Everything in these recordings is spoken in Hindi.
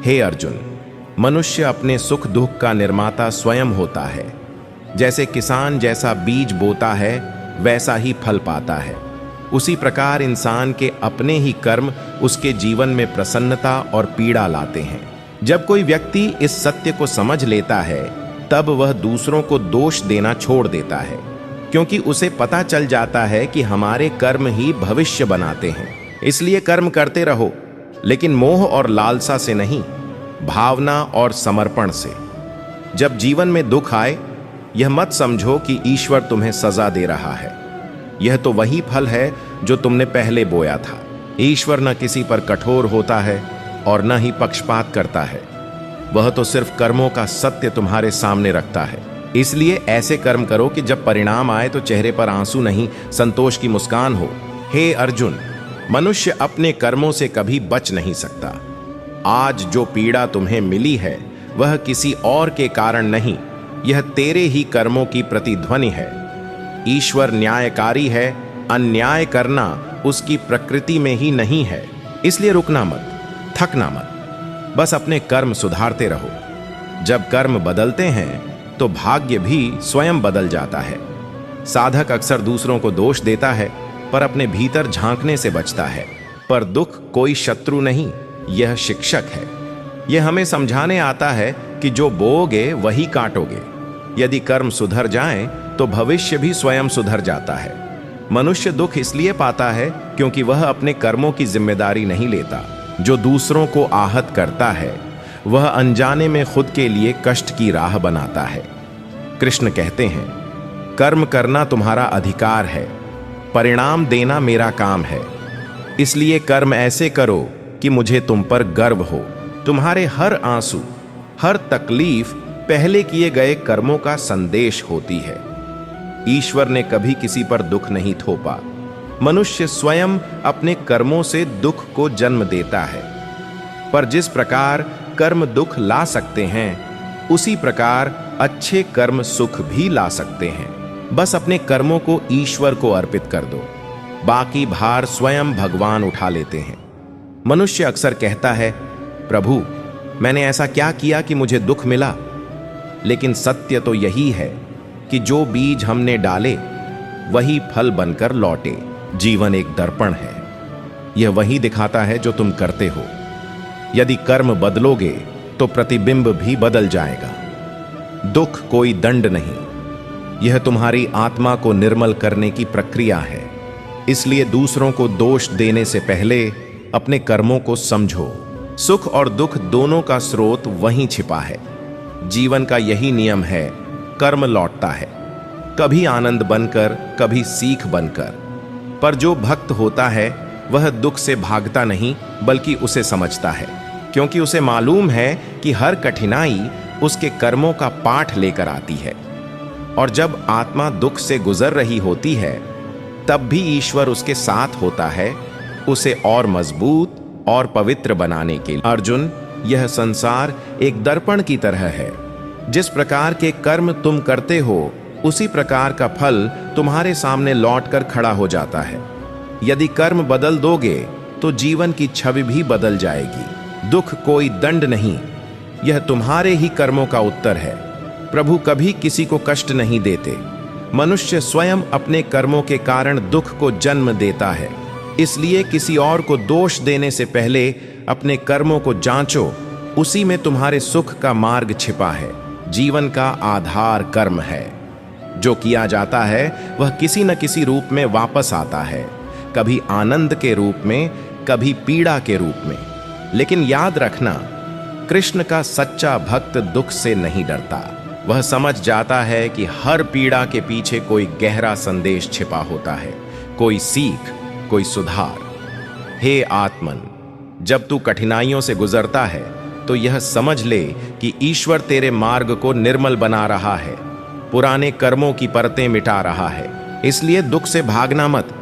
हे अर्जुन, मनुष्य अपने सुख दुख का निर्माता स्वयं होता है। जैसे किसान जैसा बीज बोता है वैसा ही फल पाता है, उसी प्रकार इंसान के अपने ही कर्म उसके जीवन में प्रसन्नता और पीड़ा लाते हैं। जब कोई व्यक्ति इस सत्य को समझ लेता है तब वह दूसरों को दोष देना छोड़ देता है, क्योंकि उसे पता चल जाता है कि हमारे कर्म ही भविष्य बनाते हैं। इसलिए कर्म करते रहो, लेकिन मोह और लालसा से नहीं, भावना और समर्पण से। जब जीवन में दुख आए, यह मत समझो कि ईश्वर तुम्हें सजा दे रहा है। यह तो वही फल है जो तुमने पहले बोया था। ईश्वर न किसी पर कठोर होता है और न ही पक्षपात करता है। वह तो सिर्फ कर्मों का सत्य तुम्हारे सामने रखता है। इसलिए ऐसे कर्म करो कि जब परिणाम आए तो चेहरे पर आंसू नहीं, संतोष की मुस्कान हो। हे अर्जुन, मनुष्य अपने कर्मों से कभी बच नहीं सकता। आज जो पीड़ा तुम्हें मिली है वह किसी और के कारण नहीं, यह तेरे ही कर्मों की प्रतिध्वनि है। ईश्वर न्यायकारी है, अन्याय करना उसकी प्रकृति में ही नहीं है। इसलिए रुकना मत, थकना मत, बस अपने कर्म सुधारते रहो। जब कर्म बदलते हैं तो भाग्य भी स्वयं बदल जाता है। साधक अक्सर दूसरों को दोष देता है पर अपने भीतर झांकने से बचता है। पर दुख कोई शत्रु नहीं, यह शिक्षक है। यह हमें समझाने आता है कि जो बोओगे वही काटोगे। यदि कर्म सुधर जाएं तो भविष्य भी स्वयं सुधर जाता है। मनुष्य दुख इसलिए पाता है क्योंकि वह अपने कर्मों की जिम्मेदारी नहीं लेता। जो दूसरों को आहत करता है वह अनजाने में खुद के लिए कष्ट की राह बनाता है। कृष्ण कहते हैं, कर्म करना तुम्हारा अधिकार है, परिणाम देना मेरा काम है। इसलिए कर्म ऐसे करो कि मुझे तुम पर गर्व हो। तुम्हारे हर आंसू, हर तकलीफ पहले किए गए कर्मों का संदेश होती है। ईश्वर ने कभी किसी पर दुख नहीं थोपा। मनुष्य स्वयं अपने कर्मों से दुख को जन्म देता है। पर जिस प्रकार कर्म दुख ला सकते हैं, उसी प्रकार अच्छे कर्म सुख भी ला सकते हैं। बस अपने कर्मों को ईश्वर को अर्पित कर दो, बाकी भार स्वयं भगवान उठा लेते हैं। मनुष्य अक्सर कहता है, प्रभु मैंने ऐसा क्या किया कि मुझे दुख मिला? लेकिन सत्य तो यही है कि जो बीज हमने डाले वही फल बनकर लौटे। जीवन एक दर्पण है, यह वही दिखाता है जो तुम करते हो। यदि कर्म बदलोगे तो प्रतिबिंब भी बदल जाएगा। दुख कोई दंड नहीं, यह तुम्हारी आत्मा को निर्मल करने की प्रक्रिया है। इसलिए दूसरों को दोष देने से पहले अपने कर्मों को समझो। सुख और दुख दोनों का स्रोत वहीं छिपा है। जीवन का यही नियम है, कर्म लौटता है, कभी आनंद बनकर, कभी सीख बनकर। पर जो भक्त होता है वह दुख से भागता नहीं, बल्कि उसे समझता है, क्योंकि उसे मालूम है कि हर कठिनाई उसके कर्मों का पाठ लेकर आती है। और जब आत्मा दुख से गुजर रही होती है तब भी ईश्वर उसके साथ होता है, उसे और मजबूत और पवित्र बनाने के लिए। अर्जुन, यह संसार एक दर्पण की तरह है। जिस प्रकार के कर्म तुम करते हो उसी प्रकार का फल तुम्हारे सामने लौटकर खड़ा हो जाता है। यदि कर्म बदल दोगे तो जीवन की छवि भी बदल जाएगी। दुख कोई दंड नहीं, यह तुम्हारे ही कर्मों का उत्तर है। प्रभु कभी किसी को कष्ट नहीं देते। मनुष्य स्वयं अपने कर्मों के कारण दुख को जन्म देता है। इसलिए किसी और को दोष देने से पहले अपने कर्मों को जांचो, उसी में तुम्हारे सुख का मार्ग छिपा है। जीवन का आधार कर्म है। जो किया जाता है वह किसी न किसी रूप में वापस आता है, कभी आनंद के रूप में, कभी पीड़ा के रूप में। लेकिन याद रखना, कृष्ण का सच्चा भक्त दुख से नहीं डरता। वह समझ जाता है कि हर पीड़ा के पीछे कोई गहरा संदेश छिपा होता है, कोई सीख, कोई सुधार। हे आत्मन, जब तू कठिनाइयों से गुजरता है तो यह समझ ले कि ईश्वर तेरे मार्ग को निर्मल बना रहा है, पुराने कर्मों की परतें मिटा रहा है। इसलिए दुख से भागना मत,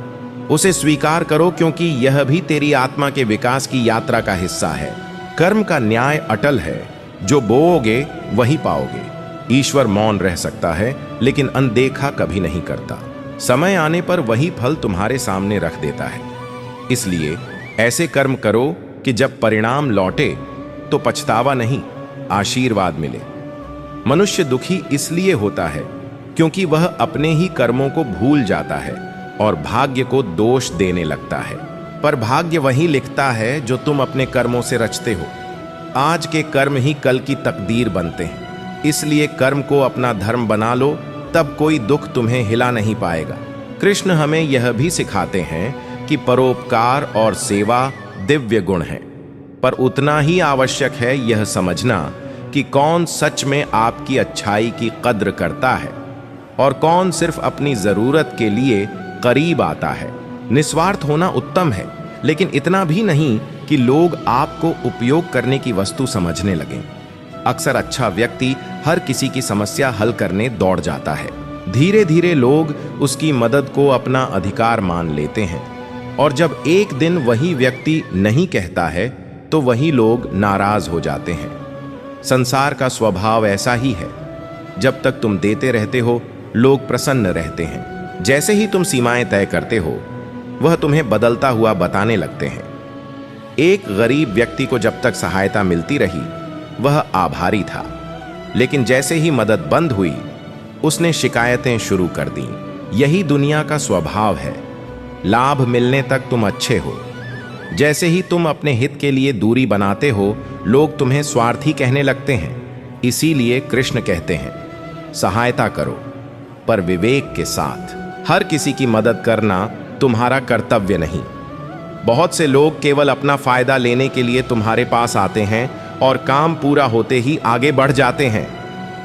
उसे स्वीकार करो, क्योंकि यह भी तेरी आत्मा के विकास की यात्रा का हिस्सा है। कर्म का न्याय अटल है, जो बोओगे वही पाओगे। ईश्वर मौन रह सकता है लेकिन अनदेखा कभी नहीं करता। समय आने पर वही फल तुम्हारे सामने रख देता है। इसलिए ऐसे कर्म करो कि जब परिणाम लौटे तो पछतावा नहीं, आशीर्वाद मिले। मनुष्य दुखी इसलिए होता है क्योंकि वह अपने ही कर्मों को भूल जाता है और भाग्य को दोष देने लगता है। पर भाग्य वही लिखता है जो तुम अपने कर्मों से रचते हो। आज के कर्म ही कल की तकदीर बनते हैं, इसलिए कर्म को अपना धर्म बना लो, तब कोई दुख तुम्हें हिला नहीं पाएगा। कृष्ण हमें यह भी सिखाते हैं कि परोपकार और सेवा दिव्य गुण है, पर उतना ही आवश्यक है यह समझना कि कौन सच में आपकी अच्छाई की कद्र करता है और कौन सिर्फ अपनी जरूरत के लिए करीब आता है। निस्वार्थ होना उत्तम है, लेकिन इतना भी नहीं कि लोग आपको उपयोग करने की वस्तु समझने लगें। अक्सर अच्छा व्यक्ति हर किसी की समस्या हल करने दौड़ जाता है। धीरे धीरे लोग उसकी मदद को अपना अधिकार मान लेते हैं, और जब एक दिन वही व्यक्ति नहीं कहता है तो वही लोग नाराज हो जाते हैं। संसार का स्वभाव ऐसा ही है, जब तक तुम देते रहते हो लोग प्रसन्न रहते हैं। जैसे ही तुम सीमाएं तय करते हो, वह तुम्हें बदलता हुआ बताने लगते हैं। एक गरीब व्यक्ति को जब तक सहायता मिलती रही वह आभारी था, लेकिन जैसे ही मदद बंद हुई उसने शिकायतें शुरू कर दी। यही दुनिया का स्वभाव है। लाभ मिलने तक तुम अच्छे हो, जैसे ही तुम अपने हित के लिए दूरी बनाते हो लोग तुम्हें स्वार्थी कहने लगते हैं। इसीलिए कृष्ण कहते हैं, सहायता करो पर विवेक के साथ। हर किसी की मदद करना तुम्हारा कर्तव्य नहीं। बहुत से लोग केवल अपना फायदा लेने के लिए तुम्हारे पास आते हैं और काम पूरा होते ही आगे बढ़ जाते हैं।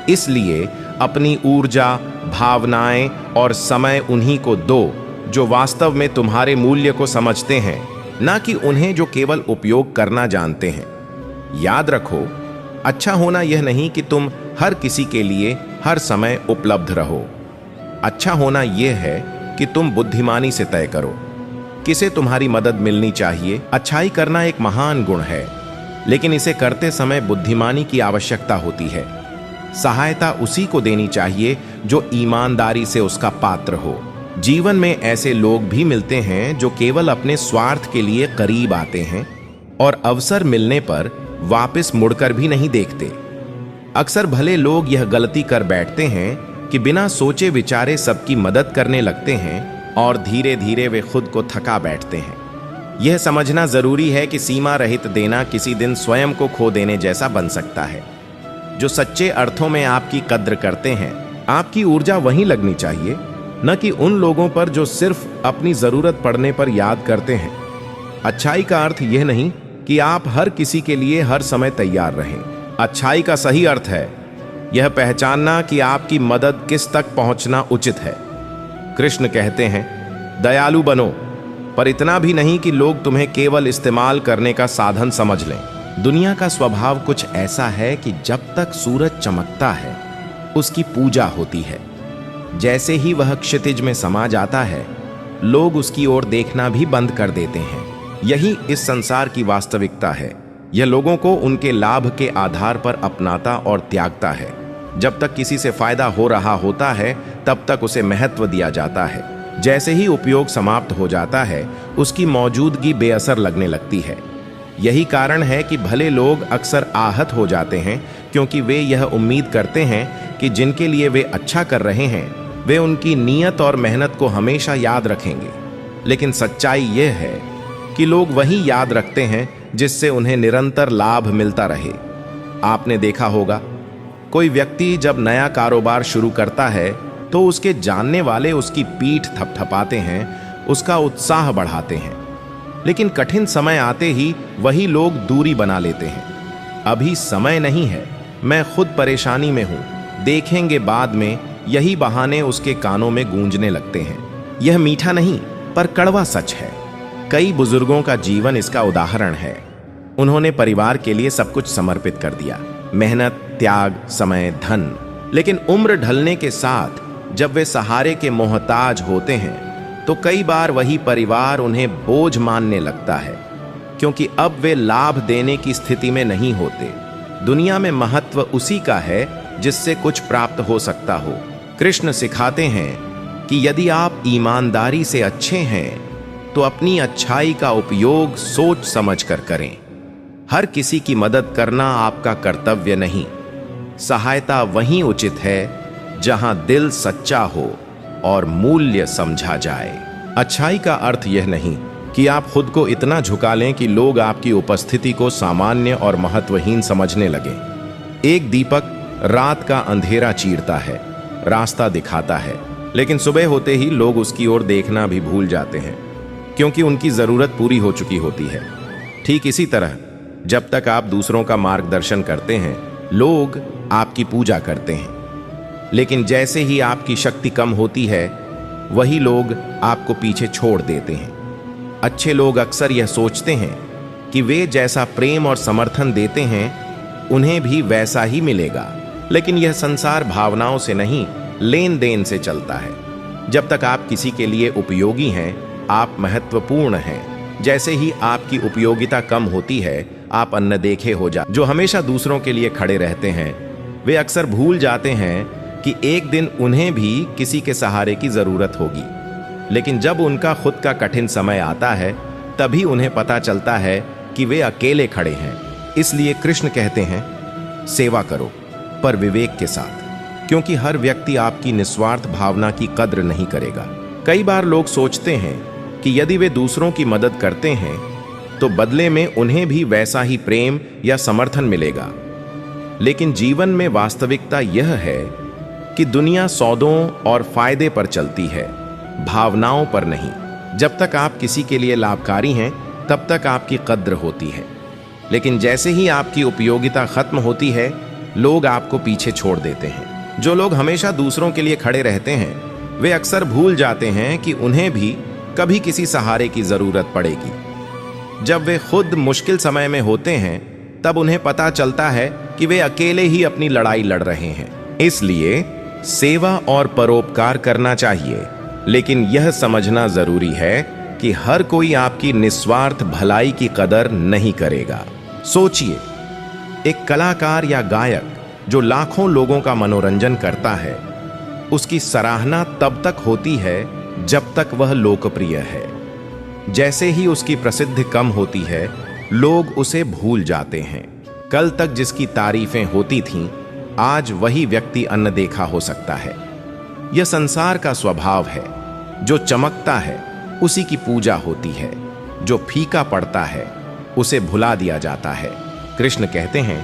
इसलिए अपनी ऊर्जा, भावनाएं और समय उन्हीं को दो जो वास्तव में तुम्हारे मूल्य को समझते हैं, ना कि उन्हें जो केवल उपयोग करना जानते हैं। याद रखो, अच्छा होना यह नहीं कि तुम हर किसी के लिए हर समय उपलब्ध रहो। अच्छा होना यह है कि तुम बुद्धिमानी से तय करो किसे तुम्हारी मदद मिलनी चाहिए। अच्छाई करना एक महान गुण है, लेकिन इसे करते समय बुद्धिमानी की आवश्यकता होती है। सहायता उसी को देनी चाहिए जो ईमानदारी से उसका पात्र हो। जीवन में ऐसे लोग भी मिलते हैं जो केवल अपने स्वार्थ के लिए करीब आते हैं और अवसर मिलने पर वापस मुड़कर भी नहीं देखते। अक्सर भले लोग यह गलती कर बैठते हैं कि बिना सोचे विचारे सबकी मदद करने लगते हैं और धीरे धीरे वे खुद को थका बैठते हैं। यह समझना जरूरी है कि सीमा रहित देना किसी दिन स्वयं को खो देने जैसा बन सकता है। जो सच्चे अर्थों में आपकी कद्र करते हैं, आपकी ऊर्जा वहीं लगनी चाहिए, न कि उन लोगों पर जो सिर्फ अपनी जरूरत पड़ने पर याद करते हैं। अच्छाई का अर्थ यह नहीं कि आप हर किसी के लिए हर समय तैयार रहें। अच्छाई का सही अर्थ है यह पहचानना कि आपकी मदद किस तक पहुंचना उचित है। कृष्ण कहते हैं, दयालु बनो, पर इतना भी नहीं कि लोग तुम्हें केवल इस्तेमाल करने का साधन समझ लें। दुनिया का स्वभाव कुछ ऐसा है कि जब तक सूरज चमकता है उसकी पूजा होती है। जैसे ही वह क्षितिज में समा जाता है लोग उसकी ओर देखना भी बंद कर देते हैं। यही इस संसार की वास्तविकता है। यह लोगों को उनके लाभ के आधार पर अपनाता और त्यागता है। जब तक किसी से फायदा हो रहा होता है तब तक उसे महत्व दिया जाता है। जैसे ही उपयोग समाप्त हो जाता है उसकी मौजूदगी बेअसर लगने लगती है। यही कारण है कि भले लोग अक्सर आहत हो जाते हैं, क्योंकि वे यह उम्मीद करते हैं कि जिनके लिए वे अच्छा कर रहे हैं वे उनकी नीयत और मेहनत को हमेशा याद रखेंगे। लेकिन सच्चाई यह है कि लोग वही याद रखते हैं जिससे उन्हें निरंतर लाभ मिलता रहे। आपने देखा होगा, कोई व्यक्ति जब नया कारोबार शुरू करता है तो उसके जानने वाले उसकी पीठ थपथपाते हैं, उसका उत्साह बढ़ाते हैं, लेकिन कठिन समय आते ही वही लोग दूरी बना लेते हैं। अभी समय नहीं है, मैं खुद परेशानी में हूं, देखेंगे बाद में, यही बहाने उसके कानों में गूंजने लगते हैं। यह मीठा नहीं पर कड़वा सच है। कई बुजुर्गों का जीवन इसका उदाहरण है। उन्होंने परिवार के लिए सब कुछ समर्पित कर दिया, मेहनत, त्याग, समय, धन। लेकिन उम्र ढलने के साथ जब वे सहारे के मोहताज होते हैं तो कई बार वही परिवार उन्हें बोझ मानने लगता है, क्योंकि अब वे लाभ देने की स्थिति में नहीं होते। दुनिया में महत्व उसी का है जिससे कुछ प्राप्त हो सकता हो। कृष्ण सिखाते हैं कि यदि आप ईमानदारी से अच्छे हैं तो अपनी अच्छाई का उपयोग सोच समझ कर करें। हर किसी की मदद करना आपका कर्तव्य नहीं। सहायता वहीं उचित है जहां दिल सच्चा हो और मूल्य समझा जाए। अच्छाई का अर्थ यह नहीं कि आप खुद को इतना झुका लें कि लोग आपकी उपस्थिति को सामान्य और महत्वहीन समझने लगें। एक दीपक रात का अंधेरा चीरता है, रास्ता दिखाता है, लेकिन सुबह होते ही लोग उसकी ओर देखना भी भूल जाते हैं क्योंकि उनकी जरूरत पूरी हो चुकी होती है। ठीक इसी तरह जब तक आप दूसरों का मार्गदर्शन करते हैं, लोग आपकी पूजा करते हैं, लेकिन जैसे ही आपकी शक्ति कम होती है, वही लोग आपको पीछे छोड़ देते हैं। अच्छे लोग अक्सर यह सोचते हैं कि वे जैसा प्रेम और समर्थन देते हैं, उन्हें भी वैसा ही मिलेगा, लेकिन यह संसार भावनाओं से नहीं, लेन देन से चलता है। जब तक आप किसी के लिए उपयोगी हैं, आप महत्वपूर्ण हैं। जैसे ही आपकी उपयोगिता कम होती है, आप अनदेखे हो जाते। जो हमेशा दूसरों के लिए खड़े रहते हैं, वे अक्सर भूल जाते हैं कि एक दिन उन्हें भी किसी के सहारे की जरूरत होगी, लेकिन जब उनका खुद का कठिन समय आता है, तभी उन्हें पता चलता है कि वे अकेले खड़े हैं। इसलिए कृष्ण कहते हैं, सेवा करो पर विवेक के साथ, क्योंकि हर व्यक्ति आपकी निस्वार्थ भावना की कद्र नहीं करेगा। कई बार लोग सोचते हैं कि यदि वे दूसरों की मदद करते हैं तो बदले में उन्हें भी वैसा ही प्रेम या समर्थन मिलेगा, लेकिन जीवन में वास्तविकता यह है कि दुनिया सौदों और फायदे पर चलती है, भावनाओं पर नहीं। जब तक आप किसी के लिए लाभकारी हैं, तब तक आपकी कद्र होती है, लेकिन जैसे ही आपकी उपयोगिता खत्म होती है, लोग आपको पीछे छोड़ देते हैं। जो लोग हमेशा दूसरों के लिए खड़े रहते हैं, वे अक्सर भूल जाते हैं कि उन्हें भी कभी किसी सहारे की जरूरत पड़ेगी। जब वे खुद मुश्किल समय में होते हैं, तब उन्हें पता चलता है कि वे अकेले ही अपनी लड़ाई लड़ रहे हैं। इसलिए सेवा और परोपकार करना चाहिए, लेकिन यह समझना जरूरी है कि हर कोई आपकी निस्वार्थ भलाई की कदर नहीं करेगा। सोचिए, एक कलाकार या गायक जो लाखों लोगों का मनोरंजन करता है, उसकी सराहना तब तक होती है जब तक वह लोकप्रिय है। जैसे ही उसकी प्रसिद्धि कम होती है, लोग उसे भूल जाते हैं। कल तक जिसकी तारीफें होती थीं, आज वही व्यक्ति अनदेखा हो सकता है। यह संसार का स्वभाव है। जो चमकता है उसी की पूजा होती है, जो फीका पड़ता है उसे भुला दिया जाता है। कृष्ण कहते हैं,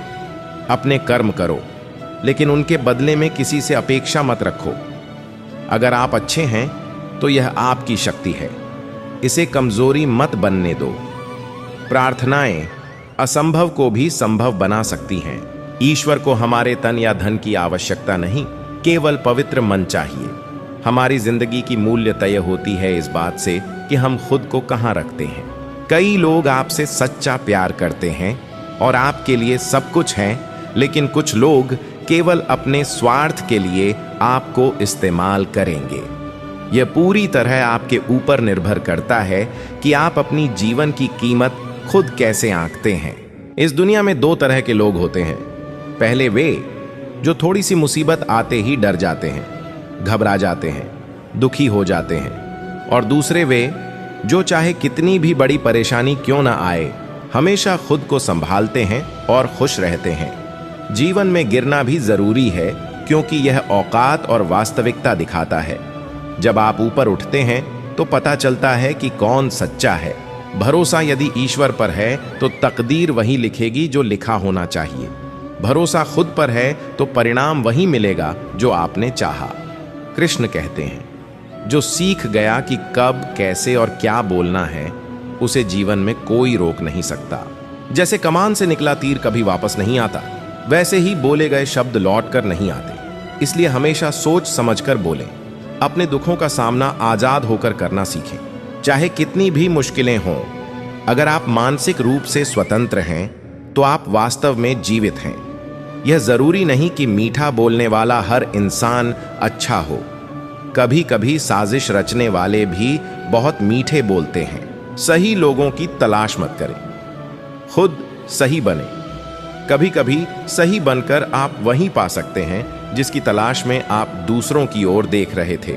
अपने कर्म करो, लेकिन उनके बदले में किसी से अपेक्षा मत रखो। अगर आप अच्छे हैं तो यह आपकी शक्ति है, इसे कमजोरी मत बनने दो। प्रार्थनाएं असंभव को भी संभव बना सकती हैं। ईश्वर को हमारे तन या धन की आवश्यकता नहीं, केवल पवित्र मन चाहिए। हमारी जिंदगी की मूल्य तय होती है इस बात से कि हम खुद को कहां रखते हैं। कई लोग आपसे सच्चा प्यार करते हैं और आपके लिए सब कुछ हैं, लेकिन कुछ लोग केवल अपने स्वार्थ के लिए आपको इस्तेमाल करेंगे। यह पूरी तरह आपके ऊपर निर्भर करता है कि आप अपनी जीवन की कीमत खुद कैसे आंकते हैं। इस दुनिया में दो तरह के लोग होते हैं। पहले वे जो थोड़ी सी मुसीबत आते ही डर जाते हैं, घबरा जाते हैं, दुखी हो जाते हैं, और दूसरे वे जो चाहे कितनी भी बड़ी परेशानी क्यों ना आए, हमेशा खुद को संभालते हैं और खुश रहते हैं। जीवन में गिरना भी जरूरी है, क्योंकि यह औकात और वास्तविकता दिखाता है। जब आप ऊपर उठते हैं तो पता चलता है कि कौन सच्चा है। भरोसा यदि ईश्वर पर है तो तकदीर वही लिखेगी जो लिखा होना चाहिए। भरोसा खुद पर है तो परिणाम वही मिलेगा जो आपने चाहा। कृष्ण कहते हैं, जो सीख गया कि कब, कैसे और क्या बोलना है, उसे जीवन में कोई रोक नहीं सकता। जैसे कमान से निकला तीर कभी वापस नहीं आता, वैसे ही बोले गए शब्द लौट कर नहीं आते। इसलिए हमेशा सोच समझकर बोलें। अपने दुखों का सामना आजाद होकर करना सीखें, चाहे कितनी भी मुश्किलें हों। अगर आप मानसिक रूप से स्वतंत्र हैं तो आप वास्तव में जीवित हैं। यह जरूरी नहीं कि मीठा बोलने वाला हर इंसान अच्छा हो। कभी कभी साजिश रचने वाले भी बहुत मीठे बोलते हैं। सही लोगों की तलाश मत करें, खुद सही बने। कभी कभी सही बनकर आप वही पा सकते हैं जिसकी तलाश में आप दूसरों की ओर देख रहे थे।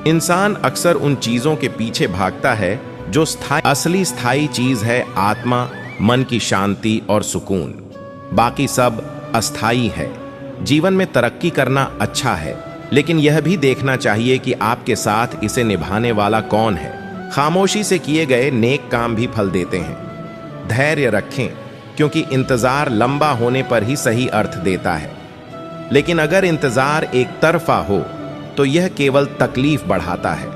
इंसान अक्सर उन चीजों के पीछे भागता है जो असली स्थायी चीज है। आत्मा, मन की शांति और सुकून। बाकी सब अस्थाई है। जीवन में तरक्की करना अच्छा है, लेकिन यह भी देखना चाहिए कि आपके साथ इसे निभाने वाला कौन है। खामोशी से किए गए नेक काम भी फल देते हैं। धैर्य रखें, क्योंकि इंतजार लंबा होने पर ही सही अर्थ देता है। लेकिन अगर इंतजार एक तरफा हो तो यह केवल तकलीफ बढ़ाता है।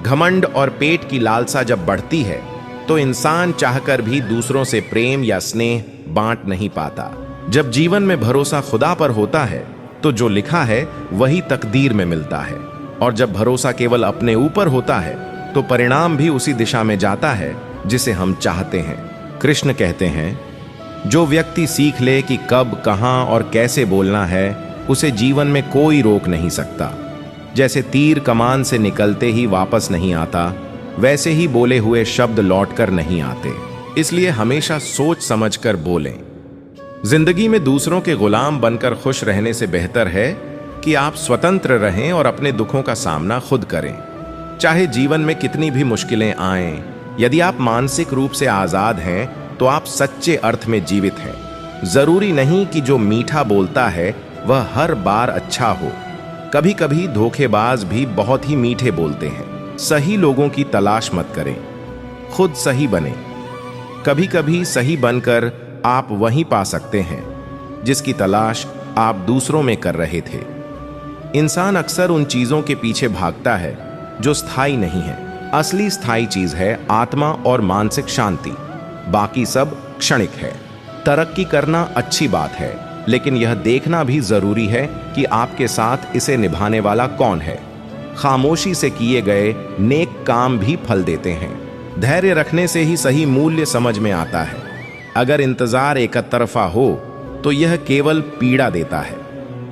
घमंड और पेट की लालसा जब बढ़ती है तो इंसान चाहकर भी दूसरों से प्रेम या स्नेह बांट नहीं पाता। जब जीवन में भरोसा खुदा पर होता है तो जो लिखा है वही तकदीर में मिलता है, और जब भरोसा केवल अपने ऊपर होता है तो परिणाम भी उसी दिशा में जाता है जिसे हम चाहते हैं। कृष्ण कहते हैं, जो व्यक्ति सीख ले कि कब, कहां और कैसे बोलना है, उसे जीवन में कोई रोक नहीं सकता। जैसे तीर कमान से निकलते ही वापस नहीं आता, वैसे ही बोले हुए शब्द लौटकर नहीं आते। इसलिए हमेशा सोच समझकर बोलें। जिंदगी में दूसरों के गुलाम बनकर खुश रहने से बेहतर है कि आप स्वतंत्र रहें और अपने दुखों का सामना खुद करें। चाहे जीवन में कितनी भी मुश्किलें आएं, यदि आप मानसिक रूप से आजाद हैं तो आप सच्चे अर्थ में जीवित हैं। जरूरी नहीं कि जो मीठा बोलता है वह हर बार अच्छा हो। कभी कभी धोखेबाज भी बहुत ही मीठे बोलते हैं। सही लोगों की तलाश मत करें, खुद सही बने। कभी कभी सही बनकर आप वहीं पा सकते हैं जिसकी तलाश आप दूसरों में कर रहे थे। इंसान अक्सर उन चीजों के पीछे भागता है जो स्थायी नहीं है। असली स्थायी चीज है आत्मा और मानसिक शांति। बाकी सब क्षणिक है। तरक्की करना अच्छी बात है, लेकिन यह देखना भी जरूरी है कि आपके साथ इसे निभाने वाला कौन है। खामोशी से किए गए नेक काम भी फल देते हैं। धैर्य रखने से ही सही मूल्य समझ में आता है। अगर इंतजार एकतरफा हो तो यह केवल पीड़ा देता है।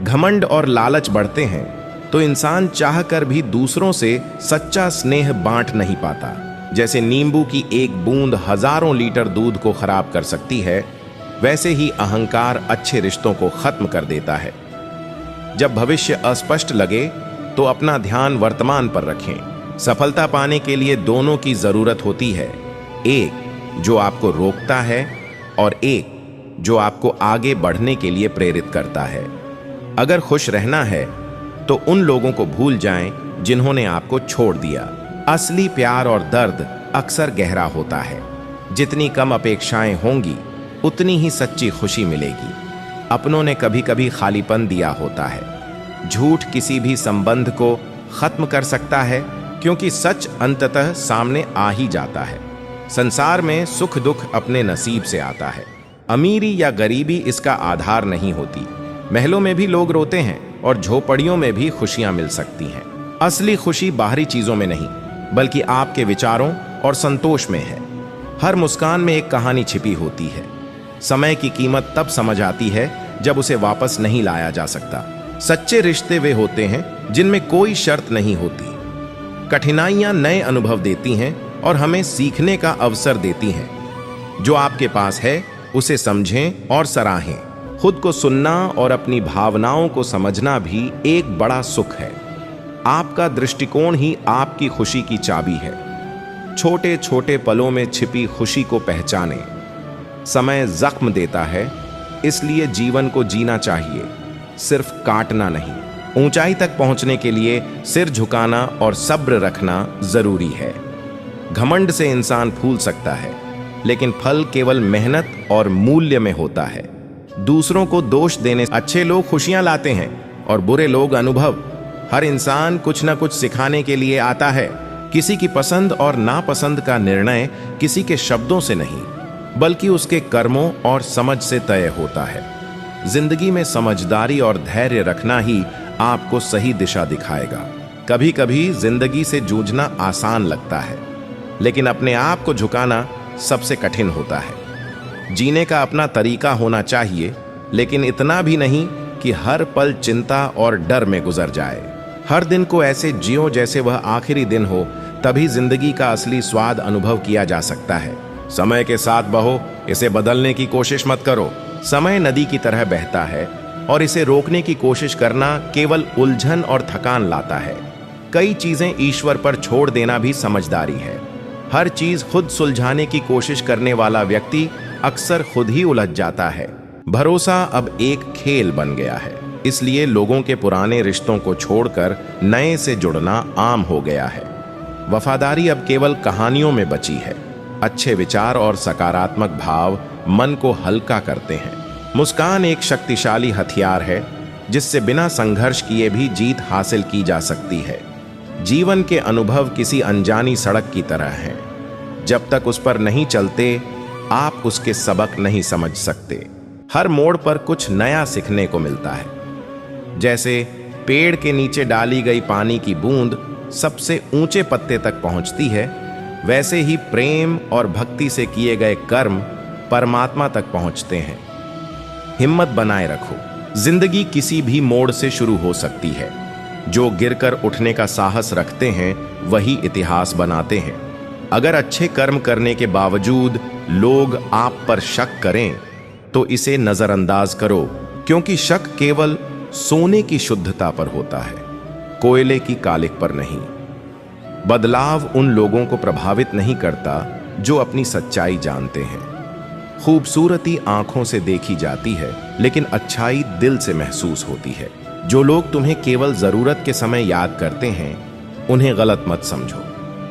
घमंड और लालच बढ़ते हैं तो इंसान चाहकर भी दूसरों से सच्चा स्नेह बांट नहीं पाता। जैसे नींबू की एक बूंद हजारों लीटर दूध को खराब कर सकती है, वैसे ही अहंकार अच्छे रिश्तों को खत्म कर देता है। जब भविष्य अस्पष्ट लगे तो अपना ध्यान वर्तमान पर रखें। सफलता पाने के लिए दोनों की जरूरत होती है, एक जो आपको रोकता है और एक जो आपको आगे बढ़ने के लिए प्रेरित करता है। अगर खुश रहना है तो उन लोगों को भूल जाएं जिन्होंने आपको छोड़ दिया। असली प्यार और दर्द अक्सर गहरा होता है। जितनी कम अपेक्षाएं होंगी उतनी ही सच्ची खुशी मिलेगी। अपनों ने कभी कभी खालीपन दिया होता है। झूठ किसी भी संबंध को खत्म कर सकता है, क्योंकि सच अंततः सामने आ ही जाता है। संसार में सुख दुख अपने नसीब से आता है। अमीरी या गरीबी इसका आधार नहीं होती। महलों में भी लोग रोते हैं और झोपड़ियों में भी खुशियां मिल सकती हैं। असली खुशी बाहरी चीजों में नहीं, बल्कि आपके विचारों और संतोष में है। हर मुस्कान में एक कहानी छिपी होती है। समय की कीमत तब समझ आती है जब उसे वापस नहीं लाया जा सकता। सच्चे रिश्ते वे होते हैं जिनमें कोई शर्त नहीं होती। कठिनाइयां नए अनुभव देती हैं और हमें सीखने का अवसर देती हैं। जो आपके पास है उसे समझें और सराहें। खुद को सुनना और अपनी भावनाओं को समझना भी एक बड़ा सुख है। आपका दृष्टिकोण ही आपकी खुशी की चाबी है। छोटे छोटे पलों में छिपी खुशी को पहचानें। समय जख्म देता है, इसलिए जीवन को जीना चाहिए, सिर्फ काटना नहीं। ऊंचाई तक पहुंचने के लिए सिर झुकाना और सब्र रखना जरूरी है। घमंड से इंसान फूल सकता है, लेकिन फल केवल मेहनत और मूल्य में होता है। दूसरों को दोष देने अच्छे लोग खुशियां लाते हैं और बुरे लोग अनुभव। हर इंसान कुछ न कुछ सिखाने के लिए आता है। किसी की पसंद और नापसंद का निर्णय किसी के शब्दों से नहीं, बल्कि उसके कर्मों और समझ से तय होता है। जिंदगी में समझदारी और धैर्य रखना ही आपको सही दिशा दिखाएगा। कभी कभी जिंदगी से जूझना आसान लगता है, लेकिन अपने आप को झुकाना सबसे कठिन होता है। जीने का अपना तरीका होना चाहिए, लेकिन इतना भी नहीं कि हर पल चिंता और डर में गुजर जाए। हर दिन को ऐसे जियो जैसे वह आखिरी दिन हो, तभी जिंदगी का असली स्वाद अनुभव किया जा सकता है। समय के साथ बहो, इसे बदलने की कोशिश मत करो। समय नदी की तरह बहता है और इसे रोकने की कोशिश करना केवल उलझन और थकान लाता है। कई चीजें ईश्वर पर छोड़ देना भी समझदारी है। हर चीज खुद सुलझाने की कोशिश करने वाला व्यक्ति अक्सर खुद ही उलझ जाता है। भरोसा अब एक खेल बन गया है, इसलिए लोगों के पुराने रिश्तों को छोड़कर नए से जुड़ना आम हो गया है। वफादारी अब केवल कहानियों में बची है। अच्छे विचार और सकारात्मक भाव मन को हल्का करते हैं। मुस्कान एक शक्तिशाली हथियार है जिससे बिना संघर्ष किए भी जीत हासिल की जा सकती है। जीवन के अनुभव किसी अनजानी सड़क की तरह हैं। जब तक उस पर नहीं चलते, आप उसके सबक नहीं समझ सकते। हर मोड़ पर कुछ नया सीखने को मिलता है। जैसे पेड़ के नीचे डाली गई पानी की बूंद सबसे ऊंचे पत्ते तक पहुंचती है, वैसे ही प्रेम और भक्ति से किए गए कर्म परमात्मा तक पहुंचते हैं। हिम्मत बनाए रखो। जिंदगी किसी भी मोड़ से शुरू हो सकती है। जो गिरकर उठने का साहस रखते हैं वही इतिहास बनाते हैं। अगर अच्छे कर्म करने के बावजूद लोग आप पर शक करें तो इसे नजरअंदाज करो, क्योंकि शक केवल सोने की शुद्धता पर होता है, कोयले की कालिक पर नहीं। बदलाव उन लोगों को प्रभावित नहीं करता जो अपनी सच्चाई जानते हैं। खूबसूरती आंखों से देखी जाती है, लेकिन अच्छाई दिल से महसूस होती है। जो लोग तुम्हें केवल जरूरत के समय याद करते हैं, उन्हें गलत मत समझो।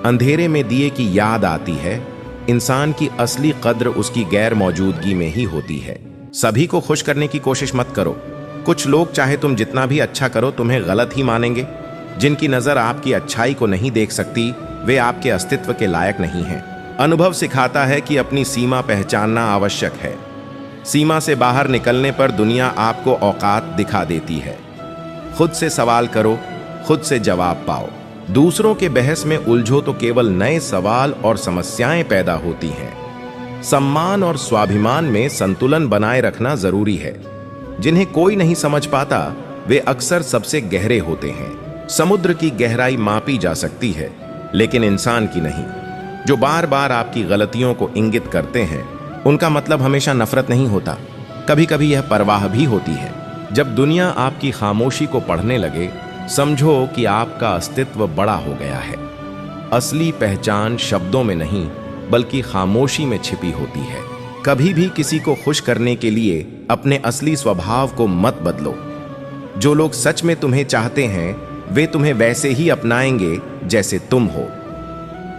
अंधेरे में दिए की याद आती है। इंसान की असली कद्र उसकी गैर मौजूदगी में ही होती है। सभी को खुश करने की कोशिश मत करो। कुछ लोग चाहे तुम जितना भी अच्छा करो तुम्हें गलत ही मानेंगे। जिनकी नजर आपकी अच्छाई को नहीं देख सकती, वे आपके अस्तित्व के लायक नहीं हैं। अनुभव सिखाता है कि अपनी सीमा पहचानना आवश्यक है। सीमा से बाहर निकलने पर दुनिया आपको औकात दिखा देती है। खुद से सवाल करो, खुद से जवाब पाओ। दूसरों के बहस में उलझो तो केवल नए सवाल और समस्याएं पैदा होती हैं। सम्मान और स्वाभिमान में संतुलन बनाए रखना जरूरी है। जिन्हें कोई नहीं समझ पाता, वे अक्सर सबसे गहरे होते हैं। समुद्र की गहराई मापी जा सकती है, लेकिन इंसान की नहीं। जो बार बार आपकी गलतियों को इंगित करते हैं, उनका मतलब हमेशा नफरत नहीं होता। कभी कभी यह परवाह भी होती है। जब दुनिया आपकी खामोशी को पढ़ने लगे, समझो कि आपका अस्तित्व बड़ा हो गया है। असली पहचान शब्दों में नहीं, बल्कि खामोशी में छिपी होती है। कभी भी किसी को खुश करने के लिए अपने असली स्वभाव को मत बदलो। जो लोग सच में तुम्हें चाहते हैं, वे तुम्हें वैसे ही अपनाएंगे जैसे तुम हो।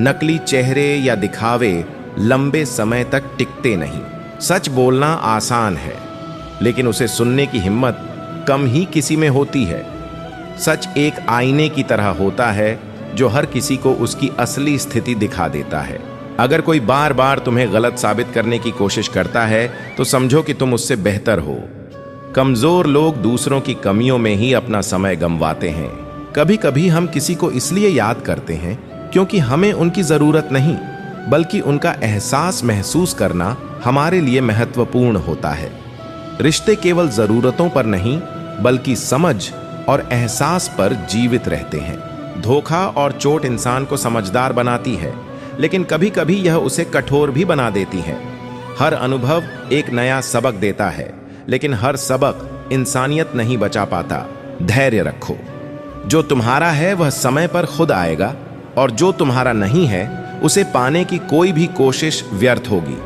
नकली चेहरे या दिखावे लंबे समय तक टिकते नहीं। सच बोलना आसान है, लेकिन उसे सुनने की हिम्मत कम ही किसी में होती है। सच एक आईने की तरह होता है जो हर किसी को उसकी असली स्थिति दिखा देता है। अगर कोई बार बार तुम्हें गलत साबित करने की कोशिश करता है, तो समझो कि तुम उससे बेहतर हो। कमजोर लोग दूसरों की कमियों में ही अपना समय गंवाते हैं। कभी कभी हम किसी को इसलिए याद करते हैं क्योंकि हमें उनकी जरूरत नहीं, बल्कि उनका एहसास महसूस करना हमारे लिए महत्वपूर्ण होता है। रिश्ते केवल जरूरतों पर नहीं, बल्कि समझ और एहसास पर जीवित रहते हैं। धोखा और चोट इंसान को समझदार बनाती है, लेकिन कभी कभी यह उसे कठोर भी बना देती है। हर अनुभव एक नया सबक देता है, लेकिन हर सबक इंसानियत नहीं बचा पाता। धैर्य रखो। जो तुम्हारा है वह समय पर खुद आएगा, और जो तुम्हारा नहीं है उसे पाने की कोई भी कोशिश व्यर्थ होगी।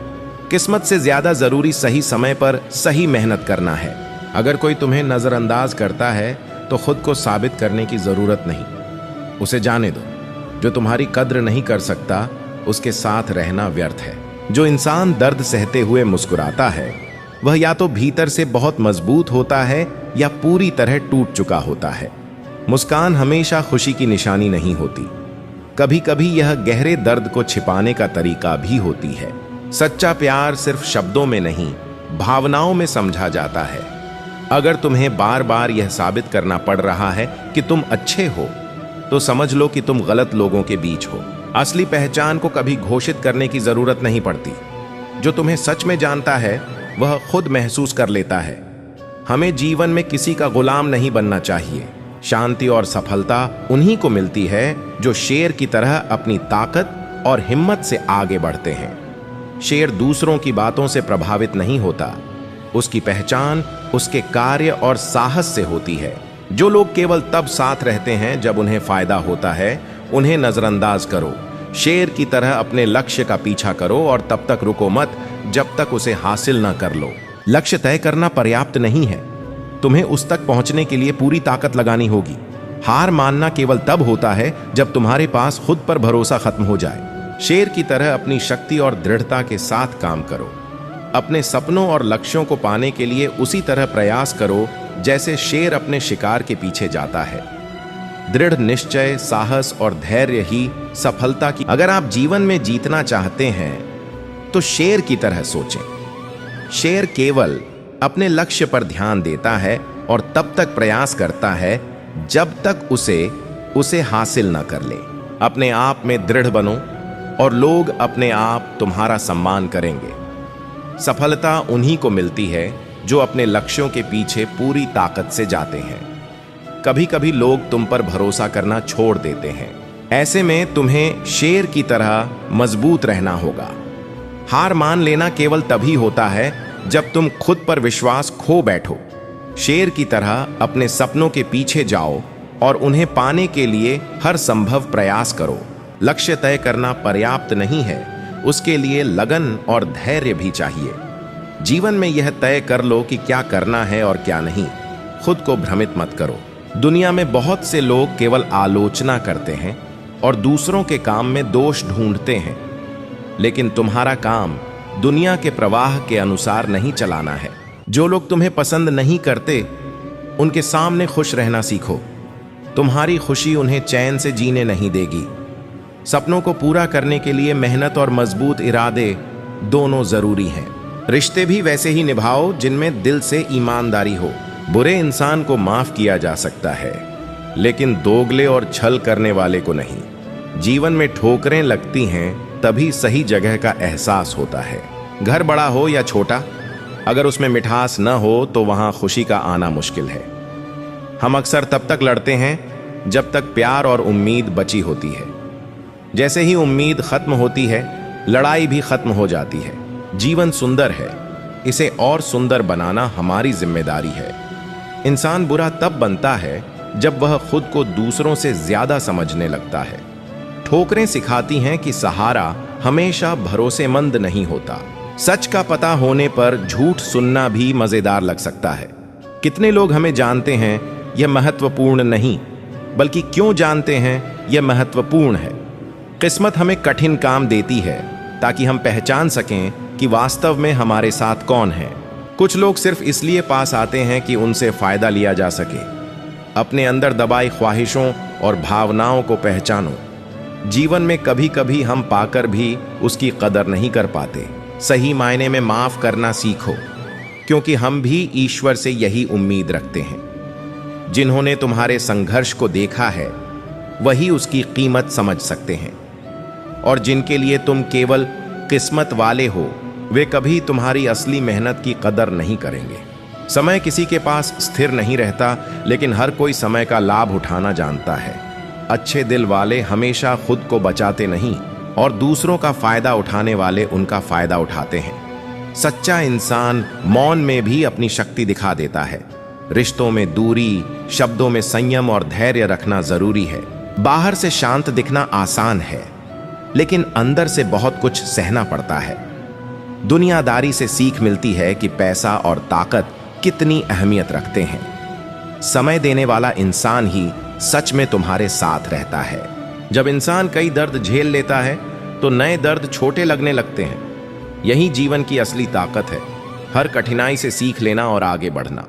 किस्मत से ज्यादा जरूरी सही समय पर सही मेहनत करना है। अगर कोई तुम्हें नजरअंदाज करता है तो खुद को साबित करने की जरूरत नहीं, उसे जाने दो। जो तुम्हारी कद्र नहीं कर सकता, उसके साथ रहना व्यर्थ है। जो इंसान दर्द सहते हुए मुस्कुराता है, वह या तो भीतर से बहुत मजबूत होता है या पूरी तरह टूट चुका होता है। मुस्कान हमेशा खुशी की निशानी नहीं होती। कभी कभी यह गहरे दर्द को छिपाने का तरीका भी होती है। सच्चा प्यार सिर्फ शब्दों में नहीं, भावनाओं में समझा जाता है। अगर तुम्हें बार बार यह साबित करना पड़ रहा है कि तुम अच्छे हो, तो समझ लो कि तुम गलत लोगों के बीच हो। असली पहचान को कभी घोषित करने की जरूरत नहीं पड़ती। जो तुम्हें सच में जानता है, वह खुद महसूस कर लेता है। हमें जीवन में किसी का गुलाम नहीं बनना चाहिए। शांति और सफलता उन्हीं को मिलती है जो शेर की तरह अपनी ताकत और हिम्मत से आगे बढ़ते हैं। शेर दूसरों की बातों से प्रभावित नहीं होता, उसकी पहचान उसके कार्य और साहस से होती है। जो लोग केवल तब साथ रहते हैं जब उन्हें फायदा होता है, उन्हें नजरअंदाज करो, शेर की तरह अपने लक्ष्य का पीछा करो और तब तक रुको मत जब तक उसे हासिल न कर लो। लक्ष्य तय करना पर्याप्त नहीं है, तुम्हें उस तक पहुंचने के लिए पूरी ताकत लगानी होगी। हार मानना केवल तब होता है जब तुम्हारे पास खुद पर भरोसा खत्म हो जाए। शेर की तरह अपनी शक्ति और दृढ़ता के साथ काम करो। अपने सपनों और लक्ष्यों को पाने के लिए उसी तरह प्रयास करो जैसे शेर अपने शिकार के पीछे जाता है। दृढ़ निश्चय, साहस और धैर्य ही सफलता की। अगर आप जीवन में जीतना चाहते हैं तो शेर की तरह सोचें। शेर केवल अपने लक्ष्य पर ध्यान देता है और तब तक प्रयास करता है जब तक उसे हासिल न कर ले। अपने आप में दृढ़ बनो और लोग अपने आप तुम्हारा सम्मान करेंगे। सफलता उन्हीं को मिलती है जो अपने लक्ष्यों के पीछे पूरी ताकत से जाते हैं। कभी कभी लोग तुम पर भरोसा करना छोड़ देते हैं। ऐसे में तुम्हें शेर की तरह मजबूत रहना होगा। हार मान लेना केवल तभी होता है जब तुम खुद पर विश्वास खो बैठो। शेर की तरह अपने सपनों के पीछे जाओ और उन्हें पाने के लिए हर संभव प्रयास करो। लक्ष्य तय करना पर्याप्त नहीं है, उसके लिए लगन और धैर्य भी चाहिए। जीवन में यह तय कर लो कि क्या करना है और क्या नहीं। खुद को भ्रमित मत करो। दुनिया में बहुत से लोग केवल आलोचना करते हैं और दूसरों के काम में दोष ढूंढते हैं, लेकिन तुम्हारा काम दुनिया के प्रवाह के अनुसार नहीं चलाना है। जो लोग तुम्हें पसंद नहीं करते उनके सामने खुश रहना सीखो। तुम्हारी खुशी उन्हें चैन से जीने नहीं देगी। सपनों को पूरा करने के लिए मेहनत और मजबूत इरादे दोनों जरूरी हैं। रिश्ते भी वैसे ही निभाओ जिनमें दिल से ईमानदारी हो। बुरे इंसान को माफ किया जा सकता है, लेकिन दोगले और छल करने वाले को नहीं। जीवन में ठोकरें लगती हैं तभी सही जगह का एहसास होता है। घर बड़ा हो या छोटा, अगर उसमें मिठास न हो तो वहां खुशी का आना मुश्किल है। हम अक्सर तब तक लड़ते हैं जब तक प्यार और उम्मीद बची होती है। जैसे ही उम्मीद खत्म होती है, लड़ाई भी खत्म हो जाती है। जीवन सुंदर है, इसे और सुंदर बनाना हमारी जिम्मेदारी है। इंसान बुरा तब बनता है जब वह खुद को दूसरों से ज्यादा समझने लगता है। ठोकरें सिखाती हैं कि सहारा हमेशा भरोसेमंद नहीं होता। सच का पता होने पर झूठ सुनना भी मजेदार लग सकता है। कितने लोग हमें जानते हैं यह महत्वपूर्ण नहीं, बल्कि क्यों जानते हैं यह महत्वपूर्ण है। किस्मत हमें कठिन काम देती है ताकि हम पहचान सकें कि वास्तव में हमारे साथ कौन है। कुछ लोग सिर्फ इसलिए पास आते हैं कि उनसे फायदा लिया जा सके। अपने अंदर दबाई ख्वाहिशों और भावनाओं को पहचानो। जीवन में कभी कभी हम पाकर भी उसकी कदर नहीं कर पाते। सही मायने में माफ करना सीखो, क्योंकि हम भी ईश्वर से यही उम्मीद रखते हैं। जिन्होंने तुम्हारे संघर्ष को देखा है वही उसकी कीमत समझ सकते हैं, और जिनके लिए तुम केवल किस्मत वाले हो वे कभी तुम्हारी असली मेहनत की कदर नहीं करेंगे। समय किसी के पास स्थिर नहीं रहता, लेकिन हर कोई समय का लाभ उठाना जानता है। अच्छे दिल वाले हमेशा खुद को बचाते नहीं, और दूसरों का फायदा उठाने वाले उनका फायदा उठाते हैं। सच्चा इंसान मौन में भी अपनी शक्ति दिखा देता है। रिश्तों में दूरी, शब्दों में संयम और धैर्य रखना जरूरी है। बाहर से शांत दिखना आसान है, लेकिन अंदर से बहुत कुछ सहना पड़ता है। दुनियादारी से सीख मिलती है कि पैसा और ताकत कितनी अहमियत रखते हैं। समय देने वाला इंसान ही सच में तुम्हारे साथ रहता है। जब इंसान कई दर्द झेल लेता है तो नए दर्द छोटे लगने लगते हैं। यही जीवन की असली ताकत है, हर कठिनाई से सीख लेना और आगे बढ़ना।